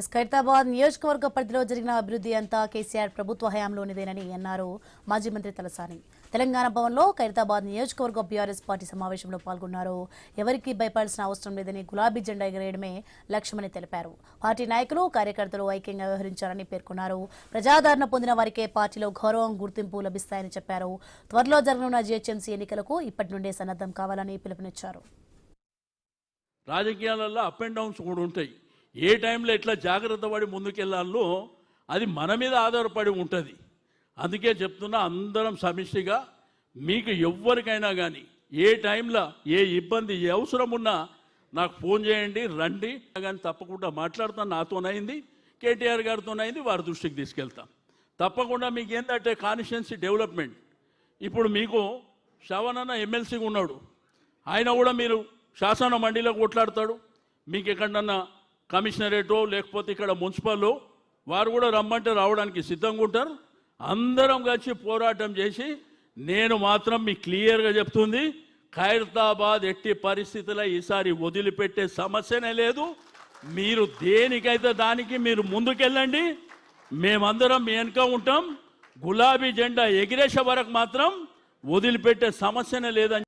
ఖైరతాబాద్ నియోజకవర్గ పరిధిలో జరిగిన అభివృద్ధి అంతా కేసీఆర్ ప్రభుత్వ హయాంలోనిదేనని అన్నారు మాజీ మంత్రి తలసాని. తెలంగాణ భవన్లో ఖైరతాబాద్ నియోజకవర్గ బీఆర్ఎస్ పార్టీ సమావేశంలో పాల్గొన్నారు. ఎవరికీ భయపడాల్సిన అవసరం లేదని గులాబీ జెండా ఎగరేయడమే లక్ష్యమని తెలిపారు. పార్టీ నాయకులు కార్యకర్తలు ఐక్యంగా వ్యవహరించారని పేర్కొన్నారు. ప్రజాదరణ పొందిన వారికే పార్టీలో గౌరవం గుర్తింపు లభిస్తాయని చెప్పారు. త్వరలో జరగనున్న జీహెచ్ఎంసీ ఎన్నికలకు ఇప్పటి నుండే సన్నద్ధం కావాలని పిలుపునిచ్చారు. రాజకీయాలలో అప్ అండ్ డౌన్స్ కూడా ఉంటాయి. ఏ టైంలో ఎట్లా జాగ్రత్త పడి ముందుకెళ్ళాలో అది మన మీద ఆధారపడి ఉంటుంది. అందుకే చెప్తున్నా, అందరం సమిష్టిగా మీకు ఎవ్వరికైనా కానీ ఏ టైంలో ఏ ఇబ్బంది ఏ అవసరం ఉన్నా నాకు ఫోన్ చేయండి, రండి. కానీ తప్పకుండా మాట్లాడతాను. నాతోనైంది, కేటీఆర్ గారితోనైంది, వారి దృష్టికి తీసుకెళ్తాం. తప్పకుండా మీకు ఏంటంటే కాన్స్టిట్యుయెన్సీ డెవలప్మెంట్. ఇప్పుడు మీకు శ్రవణన్న ఎమ్మెల్సీగా ఉన్నాడు, ఆయన కూడా మీరు శాసన మండలిలో కొట్లాడతాడు. మీకు ఎక్కడన్నా కమిషనరేటో లేకపోతే ఇక్కడ మున్సిపల్లో వారు కూడా రమ్మంటే రావడానికి సిద్ధంగా ఉంటారు. అందరం కలిసి పోరాటం చేసి, నేను మాత్రం మీకు క్లియర్గా చెప్తుంది, ఖైరతాబాద్ ఎట్టి పరిస్థితుల్లో ఈసారి వదిలిపెట్టే సమస్యనే లేదు. మీరు దేనికైతే దానికి మీరు ముందుకెళ్ళండి, మేమందరం మీ వెనుక ఉంటాం. గులాబీ జెండా ఎగిరేసే వరకు మాత్రం వదిలిపెట్టే సమస్యనే లేదని